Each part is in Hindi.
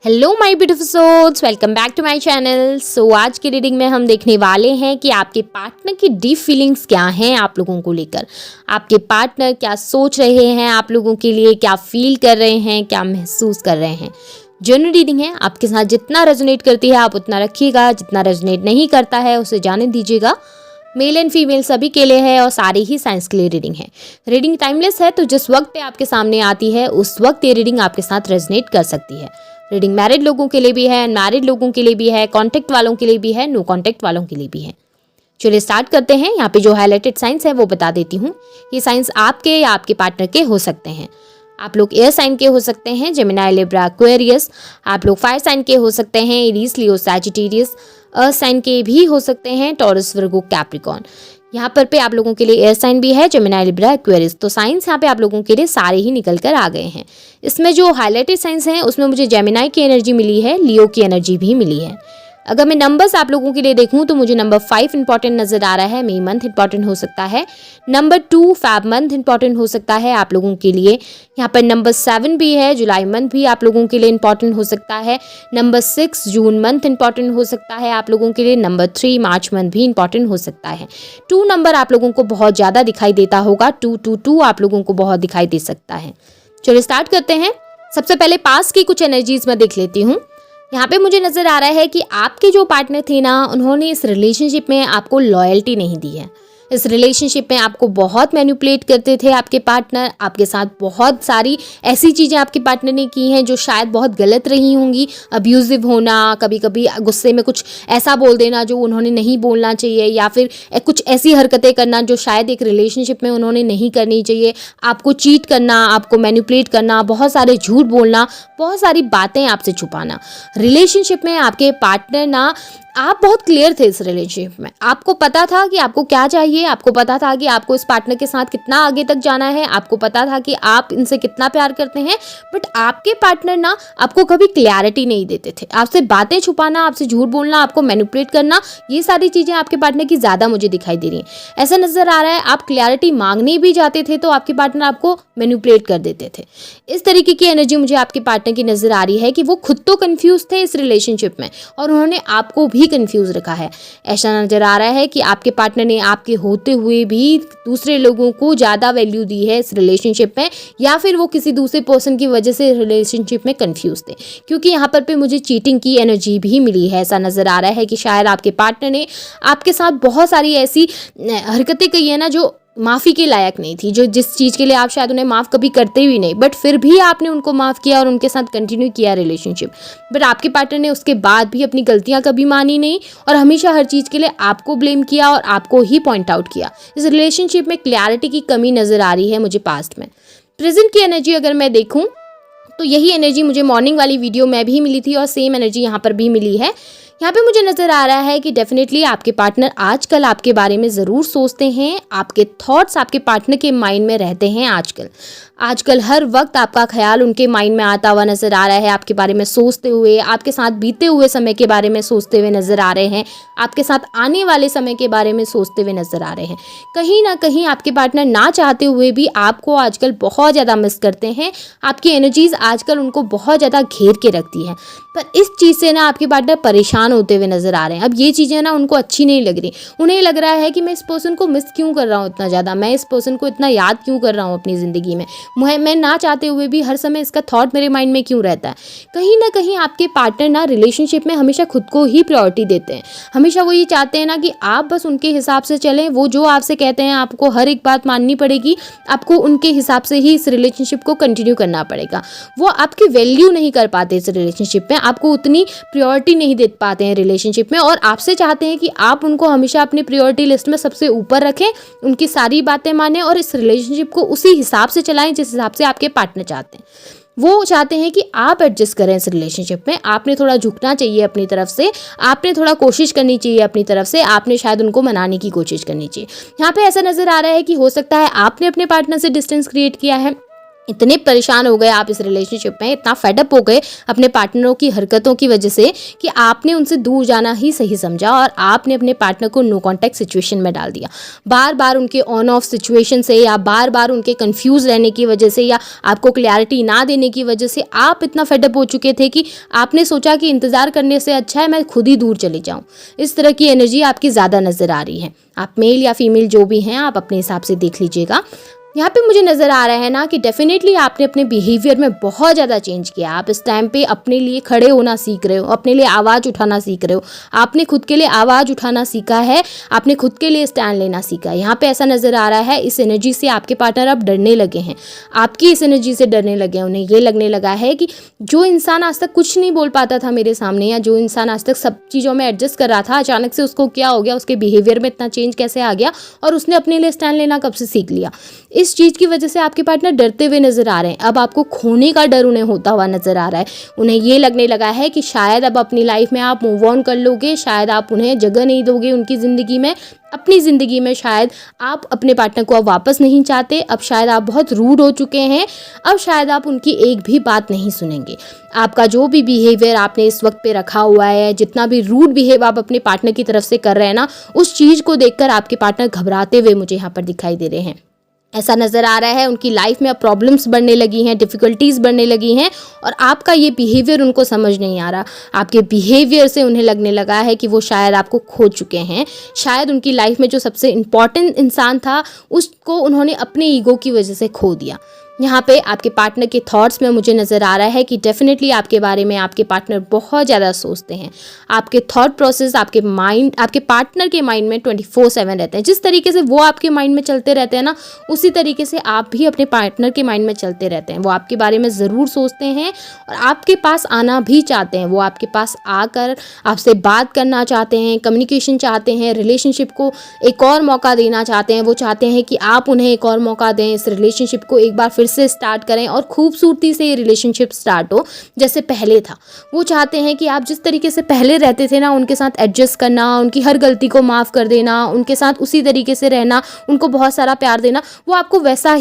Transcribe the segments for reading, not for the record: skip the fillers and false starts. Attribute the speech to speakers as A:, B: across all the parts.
A: Hello my beautiful souls, welcome back to my channel. So आज की रीडिंग में हम देखने वाले हैं कि आपके पार्टनर की डीप फीलिंग्स क्या हैं आप लोगों को लेकर। आपके पार्टनर क्या सोच रहे हैं आप लोगों के लिए, क्या फील कर रहे हैं, क्या महसूस कर रहे हैं। जनरल रीडिंग है, आपके साथ जितना रेजोनेट करती है आप उतना रखिएगा, जितना रेजोनेट नहीं करता है उसे जाने दीजिएगा। मेल एंड फीमेल सभी के लिए है और सारी ही साइंस के लिए रीडिंग है। रीडिंग टाइमलेस है, तो जिस वक्त पे आपके सामने आती है उस वक्त ये रीडिंग आपके साथ रेजोनेट कर सकती है। रीडिंग मैरिड लोगों के लिए भी है, अनमैरिड लोगों के लिए भी है, कॉन्टेक्ट वालों के लिए भी है, नो कॉन्टेक्ट वालों के लिए भी है। चलिए स्टार्ट करते हैं। यहाँ पे जो हाईलाइटेड साइंस है वो बता देती हूँ। ये साइंस आपके या आपके पार्टनर के हो सकते हैं। आप लोग एयर साइन के हो सकते हैं, जेमिनी, लिब्रा, एक्वेरियस। आप लोग फायर साइन के हो सकते हैं, एरीज, लियो, सैजिटेरियस। अर्थ साइन के भी हो सकते हैं, टॉरस, वर्गो, कैप्रिकॉर्न। यहाँ पर पे आप लोगों के लिए एयर साइन भी है, जेमिनी, लिब्रा, एक्वेरियस। तो साइंस यहाँ पे आप लोगों के लिए सारे ही निकल कर आ गए हैं। इसमें जो हाईलाइटेड साइंस हैं उसमें मुझे जेमिनी की एनर्जी मिली है, लियो की एनर्जी भी मिली है। अगर मैं नंबर्स आप लोगों के लिए देखूं तो मुझे नंबर 5 इंपॉर्टेंट नजर आ रहा है, मई मंथ इंपॉर्टेंट हो सकता है। नंबर 2 फैब मंथ इंपॉर्टेंट हो सकता है आप लोगों के लिए। यहाँ पर नंबर 7 भी है, जुलाई मंथ भी आप लोगों के लिए इंपॉर्टेंट हो सकता है। नंबर 6 जून मंथ इंपॉर्टेंट हो सकता है आप लोगों के लिए। नंबर 3 मार्च मंथ भी इंपॉर्टेंट हो सकता है। 2 नंबर आप लोगों को बहुत ज़्यादा दिखाई देता होगा, 222 आप लोगों को बहुत दिखाई दे सकता है। चलिए स्टार्ट करते हैं। सबसे पहले पास की कुछ एनर्जीज मैं देख लेती हूँ। यहाँ पे मुझे नज़र आ रहा है कि आपके जो पार्टनर थे ना, उन्होंने इस रिलेशनशिप में आपको लॉयल्टी नहीं दी है। इस रिलेशनशिप में आपको बहुत मैनिपुलेट करते थे आपके पार्टनर। आपके साथ बहुत सारी ऐसी चीज़ें आपके पार्टनर ने की हैं जो शायद बहुत गलत रही होंगी। अब्यूजिव होना, कभी कभी गुस्से में कुछ ऐसा बोल देना जो उन्होंने नहीं बोलना चाहिए, या फिर कुछ ऐसी हरकतें करना जो शायद एक रिलेशनशिप में उन्होंने नहीं करनी चाहिए। आपको चीट करना, आपको मैनिपुलेट करना, बहुत सारे झूठ बोलना, बहुत सारी बातें आपसे छुपाना। रिलेशनशिप में आपके पार्टनर ना, आप बहुत क्लियर थे इस रिलेशनशिप में। आपको पता था कि आपको क्या चाहिए, आपको पता था कि आपको इस पार्टनर के साथ कितना आगे तक जाना है, आपको पता था कि आप इनसे कितना प्यार करते हैं। बट आपके पार्टनर ना आपको कभी क्लैरिटी नहीं देते थे। आपसे बातें छुपाना, आपसे झूठ बोलना, आपको मैनिपुलेट करना, ये सारी चीज़ें आपके पार्टनर की ज़्यादा मुझे दिखाई दे रही हैं। ऐसा नज़र आ रहा है आप क्लैरिटी मांगने भी जाते थे तो आपके पार्टनर आपको मैनिपुलेट कर देते थे। इस तरीके की एनर्जी मुझे आपके पार्टनर की नज़र आ रही है कि वो खुद तो कन्फ्यूज़ थे इस रिलेशनशिप में और उन्होंने आपको भी कंफ्यूज रखा है। ऐसा नजर आ रहा है कि आपके पार्टनर ने आपके होते हुए भी दूसरे लोगों को ज़्यादा वैल्यू दी है इस रिलेशनशिप में, या फिर वो किसी दूसरे पर्सन की वजह से रिलेशनशिप में कंफ्यूज थे। क्योंकि यहाँ पर पे मुझे चीटिंग की एनर्जी भी मिली है। ऐसा नज़र आ रहा है कि शायद आपके पार्टनर ने आपके साथ बहुत सारी ऐसी हरकतें की है ना जो माफ़ी के लायक नहीं थी, जो जिस चीज़ के लिए आप शायद उन्हें माफ़ कभी करते भी नहीं, बट फिर भी आपने उनको माफ़ किया और उनके साथ कंटिन्यू किया रिलेशनशिप। बट आपके पार्टनर ने उसके बाद भी अपनी गलतियां कभी मानी नहीं और हमेशा हर चीज़ के लिए आपको ब्लेम किया और आपको ही पॉइंट आउट किया। इस रिलेशनशिप में क्लैरिटी की कमी नज़र आ रही है मुझे पास्ट में। प्रेजेंट की एनर्जी अगर मैं देखूँ तो यही एनर्जी मुझे मॉर्निंग वाली वीडियो में भी मिली थी और सेम एनर्जी यहाँ पर भी मिली है। यहाँ पे मुझे नज़र आ रहा है कि डेफिनेटली आपके पार्टनर आजकल आपके बारे में ज़रूर सोचते हैं। आपके थॉट्स आपके पार्टनर के माइंड में रहते हैं आजकल हर वक्त आपका ख्याल उनके माइंड में आता हुआ नज़र आ रहा है। आपके बारे में सोचते हुए, आपके साथ बीते हुए समय के बारे में सोचते हुए नज़र आ रहे हैं, आपके साथ आने वाले समय के बारे में सोचते हुए नज़र आ रहे हैं। कहीं ना कहीं आपके पार्टनर ना चाहते हुए भी आपको आजकल बहुत ज़्यादा मिस करते हैं। आपकी एनर्जीज आजकल उनको बहुत ज़्यादा घेर के रखती है, पर इस चीज़ से ना आपके पार्टनर परेशान होते हुए नज़र आ रहे हैं। अब ये चीज़ें ना उनको अच्छी नहीं लग रही। उन्हें लग रहा है कि मैं इस पर्सन को मिस क्यों कर रहा हूँ इतना ज़्यादा, मैं इस पर्सन को इतना याद क्यों कर रहा हूँ अपनी ज़िंदगी में, मैं ना चाहते हुए भी हर समय इसका थॉट मेरे माइंड में क्यों रहता है। कहीं ना कहीं आपके पार्टनर ना रिलेशनशिप में हमेशा खुद को ही प्रायोरिटी देते हैं। हमेशा वो ये चाहते हैं ना कि आप बस उनके हिसाब से चलें। वो जो आपसे कहते हैं आपको हर एक बात माननी पड़ेगी, आपको उनके हिसाब से ही इस रिलेशनशिप को कंटिन्यू करना पड़ेगा। वो आपकी वैल्यू नहीं कर पाते इस रिलेशनशिप में, आपको उतनी प्रायोरिटी नहीं दे पाते हैं रिलेशनशिप में, और आपसे चाहते हैं कि आप उनको हमेशा अपनी प्रायोरिटी लिस्ट में सबसे ऊपर रखें, उनकी सारी बातें मानें और इस रिलेशनशिप को उसी हिसाब से चलाएं जिस हिसाब से आपके पार्टनर चाहते हैं। वो चाहते हैं कि आप एडजस्ट करें इस रिलेशनशिप में। आपने थोड़ा झुकना चाहिए अपनी तरफ से, आपने थोड़ा कोशिश करनी चाहिए अपनी तरफ से, आपने शायद उनको मनाने की कोशिश करनी चाहिए। यहाँ पे ऐसा नज़र आ रहा है कि हो सकता है आपने अपने पार्टनर से डिस्टेंस क्रिएट किया है, इतने परेशान हो गए आप इस रिलेशनशिप में, इतना फेडअप हो गए अपने पार्टनरों की हरकतों की वजह से कि आपने उनसे दूर जाना ही सही समझा और आपने अपने पार्टनर को नो कॉन्टैक्ट सिचुएशन में डाल दिया। बार बार उनके ऑन ऑफ सिचुएशन से या बार बार उनके कंफ्यूज रहने की वजह से या आपको क्लैरिटी ना देने की वजह से आप इतना फेडअप हो चुके थे कि आपने सोचा कि इंतज़ार करने से अच्छा है मैं खुद ही दूर चली जाऊँ। इस तरह की एनर्जी आपकी ज़्यादा नज़र आ रही है। आप मेल या फीमेल जो भी हैं आप अपने हिसाब से देख लीजिएगा। यहाँ पे मुझे नज़र आ रहा है ना कि डेफिनेटली आपने अपने बिहेवियर में बहुत ज़्यादा चेंज किया। आप इस टाइम पे अपने लिए खड़े होना सीख रहे हो, अपने लिए आवाज़ उठाना सीख रहे हो, आपने खुद के लिए आवाज़ उठाना सीखा है, आपने खुद के लिए स्टैंड लेना सीखा है। यहाँ पे ऐसा नज़र आ रहा है इस एनर्जी से आपके पार्टनर अब डरने लगे हैं, आपकी इस एनर्जी से डरने लगे हैं। उन्हें ये लगने लगा है कि जो इंसान आज तक कुछ नहीं बोल पाता था मेरे सामने या जो इंसान आज तक सब चीज़ों में एडजस्ट कर रहा था, अचानक से उसको क्या हो गया, उसके बिहेवियर में इतना चेंज कैसे आ गया और उसने अपने लिए स्टैंड लेना कब से सीख लिया। इस चीज़ की वजह से आपके पार्टनर डरते हुए नजर आ रहे हैं। अब आपको खोने का डर उन्हें होता हुआ नजर आ रहा है। उन्हें ये लगने लगा है कि शायद अब अपनी लाइफ में आप मूव ऑन कर लोगे, शायद आप उन्हें जगह नहीं दोगे उनकी ज़िंदगी में, अपनी ज़िंदगी में शायद आप अपने पार्टनर को अब वापस नहीं चाहते। अब शायद आप बहुत रूड हो चुके हैं, अब शायद आप उनकी एक भी बात नहीं सुनेंगे। आपका जो भी बिहेवियर आपने इस वक्त पे रखा हुआ है, जितना भी रूड बिहेव आप अपने पार्टनर की तरफ से कर रहे हैं ना, उस चीज़ को देखकर आपके पार्टनर घबराते हुए मुझे यहाँ पर दिखाई दे रहे हैं। ऐसा नज़र आ रहा है उनकी लाइफ में अब प्रॉब्लम्स बढ़ने लगी हैं, डिफ़िकल्टीज़ बढ़ने लगी हैं और आपका ये बिहेवियर उनको समझ नहीं आ रहा। आपके बिहेवियर से उन्हें लगने लगा है कि वो शायद आपको खो चुके हैं। शायद उनकी लाइफ में जो सबसे इम्पॉर्टेंट इंसान था उसको उन्होंने अपने ईगो की वजह से खो दिया। यहाँ पे आपके पार्टनर के थॉट्स में मुझे नज़र आ रहा है कि डेफिनेटली आपके बारे में आपके पार्टनर बहुत ज़्यादा सोचते हैं। आपके थॉट प्रोसेस आपके माइंड, आपके पार्टनर के माइंड में 24/7 रहते हैं। जिस तरीके से वो आपके माइंड में चलते रहते हैं ना, उसी तरीके से आप भी अपने पार्टनर के माइंड में चलते रहते हैं। वो आपके बारे में ज़रूर सोचते हैं और आपके पास आना भी चाहते हैं। वो आपके पास आकर आपसे बात करना चाहते हैं, कम्युनिकेशन चाहते हैं, रिलेशनशिप को एक और मौका देना चाहते हैं। वो चाहते हैं कि आप उन्हें एक और मौका दें, इस रिलेशनशिप को एक बार फिर से स्टार्ट करें और खूबसूरती से ये रिलेशनशिप स्टार्ट हो जैसे पहले था। वो चाहते हैं कि आप जिस तरीके से पहले रहते थे ना, उनके साथ एडजस्ट करना, उनकी हर गलती को माफ़ कर देना, उनके साथ उसी तरीके से रहना, उनको बहुत सारा प्यार देना। वो आपको वैसा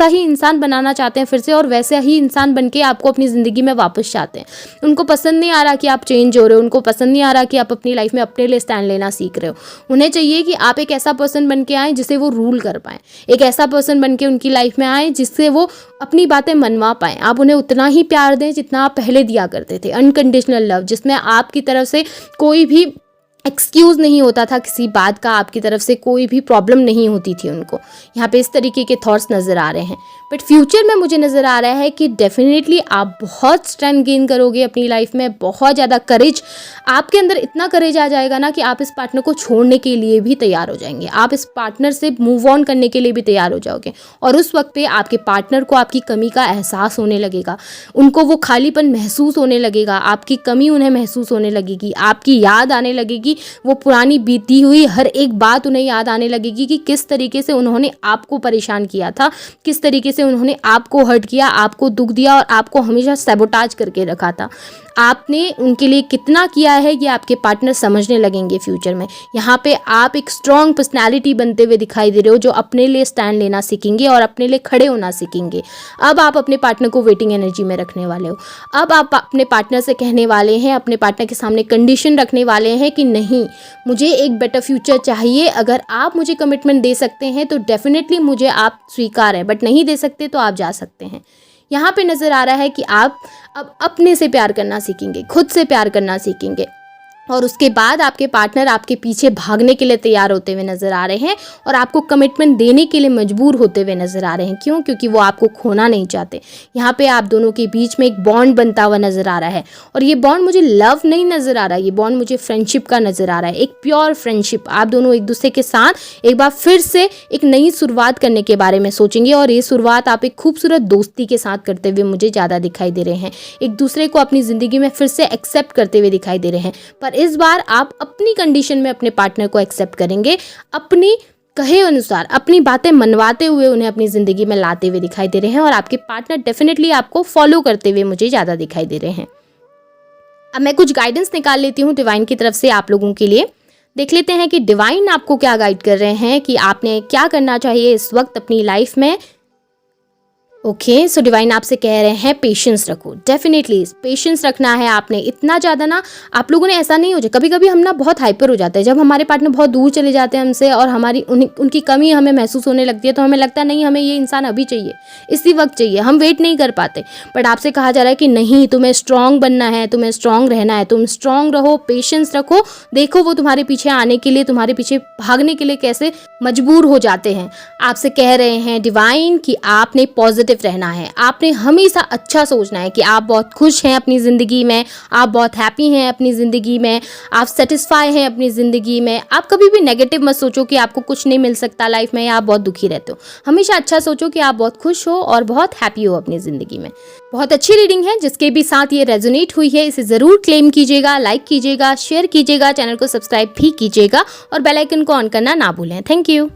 A: ही इंसान बनाना चाहते हैं फिर से और वैसा ही इंसान बन के आपको अपनी ज़िंदगी में वापस चाहते हैं। उनको पसंद नहीं आ रहा कि आप चेंज हो रहे हो, उनको पसंद नहीं आ रहा कि आप अपनी लाइफ में अपने लिए स्टैंड लेना सीख रहे हो। उन्हें चाहिए कि आप एक ऐसा पर्सन बन के आएँ जिसे वो रूल कर पाएँ, एक ऐसा पर्सन बन के उनकी लाइफ में आएँ जिससे वो अपनी बातें मनवा पाएँ। आप उन्हें उतना ही प्यार दें जितना आप पहले दिया करते थे, अनकंडीशनल लव, जिसमें आपकी तरफ से कोई भी एक्सक्यूज़ नहीं होता था किसी बात का, आपकी तरफ से कोई भी प्रॉब्लम नहीं होती थी उनको। यहाँ पे इस तरीके के थॉट्स नज़र आ रहे हैं। बट फ्यूचर में मुझे नज़र आ रहा है कि डेफिनेटली आप बहुत स्ट्रेंथ गेन करोगे अपनी लाइफ में, बहुत ज़्यादा करेज आपके अंदर, इतना करेज आ जाएगा ना कि आप इस पार्टनर को छोड़ने के लिए भी तैयार हो जाएंगे, आप इस पार्टनर से मूव ऑन करने के लिए भी तैयार हो जाओगे। और उस वक्त पे आपके पार्टनर को आपकी कमी का एहसास होने लगेगा, उनको वो खालीपन महसूस होने लगेगा, आपकी कमी उन्हें महसूस होने लगेगी, आपकी याद आने लगेगी, वो पुरानी बीती हुई हर एक बात उन्हें याद आने लगेगी कि किस तरीके से उन्होंने आपको परेशान किया था, किस तरीके से उन्होंने आपको हर्ट किया, आपको दुख दिया और आपको हमेशा सैबोटाज करके रखा था। आपने उनके लिए कितना किया है ये आपके पार्टनर समझने लगेंगे फ्यूचर में। यहाँ पे आप एक स्ट्रॉन्ग पर्सनैलिटी बनते हुए दिखाई दे रहे हो जो अपने लिए स्टैंड लेना सीखेंगे और अपने लिए खड़े होना सीखेंगे। अब आप अपने पार्टनर को वेटिंग एनर्जी में रखने वाले हो। अब आप अपने पार्टनर से कहने वाले हैं, अपने पार्टनर के सामने कंडीशन रखने वाले हैं कि नहीं, मुझे एक बेटर फ्यूचर चाहिए। अगर आप मुझे कमिटमेंट दे सकते हैं तो डेफिनेटली मुझे आप स्वीकार हैं, बट नहीं दे सकते तो आप जा सकते हैं। यहाँ पे नज़र आ रहा है कि आप अब अपने से प्यार करना सीखेंगे, खुद से प्यार करना सीखेंगे और उसके बाद आपके पार्टनर आपके पीछे भागने के लिए तैयार होते हुए नज़र आ रहे हैं और आपको कमिटमेंट देने के लिए मजबूर होते हुए नज़र आ रहे हैं। क्यों? क्योंकि वो आपको खोना नहीं चाहते। यहाँ पे आप दोनों के बीच में एक बॉन्ड बनता हुआ नज़र आ रहा है और ये बॉन्ड मुझे लव नहीं नज़र आ रहा है, ये बॉन्ड मुझे फ्रेंडशिप का नज़र आ रहा है, एक प्योर फ्रेंडशिप। आप दोनों एक दूसरे के साथ एक बार फिर से एक नई शुरुआत करने के बारे में सोचेंगे और ये शुरुआत आप एक खूबसूरत दोस्ती के साथ करते हुए मुझे ज़्यादा दिखाई दे रहे हैं। एक दूसरे को अपनी ज़िंदगी में फिर से एक्सेप्ट करते हुए दिखाई दे रहे हैं। पर इस बार आप अपनी कंडीशन में अपने पार्टनर को एक्सेप्ट करेंगे, अपनी कहे अनुसार अपनी बातें मनवाते हुए उन्हें अपनी ज़िंदगी में लाते हुए दिखाई दे रहे हैं और आपके पार्टनर डेफिनेटली आपको फॉलो करते हुए मुझे ज़्यादा दिखाई दे रहे हैं। अब मैं कुछ गाइडेंस निकाल लेती हूँ डिवाइन की तरफ से आप लोगों के लिए। देख लेते हैं कि डिवाइन आपको क्या गाइड कर रहे हैं, कि आपने क्या करना चाहिए इस वक्त अपनी लाइफ में ओके, सो डिवाइन आपसे कह रहे हैं पेशेंस रखो। डेफिनेटली पेशेंस रखना है आपने। इतना ज़्यादा ना आप लोगों ने ऐसा नहीं हो जाए, कभी कभी हम ना बहुत हाइपर हो जाते हैं जब हमारे पार्टनर बहुत दूर चले जाते हैं हमसे और हमारी उनकी कमी हमें महसूस होने लगती है, तो हमें लगता है नहीं हमें ये इंसान अभी चाहिए, इसी वक्त चाहिए, हम वेट नहीं कर पाते। बट आपसे कहा जा रहा है कि नहीं, तुम्हें स्ट्रांग बनना है, तुम्हें स्ट्रांग रहना है, तुम स्ट्रांग रहो, पेशेंस रखो। देखो वो तुम्हारे पीछे आने के लिए, तुम्हारे पीछे भागने के लिए कैसे मजबूर हो जाते हैं। आपसे कह रहे हैं डिवाइन कि आपने पॉजिटिव रहना है, आपने हमेशा अच्छा सोचना है कि आप बहुत खुश हैं अपनी ज़िंदगी में, आप बहुत हैप्पी हैं अपनी ज़िंदगी में, आप सेटिस्फाई हैं अपनी ज़िंदगी में। आप कभी भी नेगेटिव मत सोचो कि आपको कुछ नहीं मिल सकता लाइफ में या आप बहुत दुखी रहते हो। हमेशा अच्छा सोचो कि आप बहुत खुश हो और बहुत हैप्पी हो अपनी ज़िंदगी में। बहुत अच्छी रीडिंग है, जिसके भी साथ ये रेजोनेट हुई है इसे ज़रूर क्लेम कीजिएगा, लाइक कीजिएगा, शेयर कीजिएगा, चैनल को सब्सक्राइब भी कीजिएगा और बेल आइकन को ऑन करना ना भूलें। Thank you.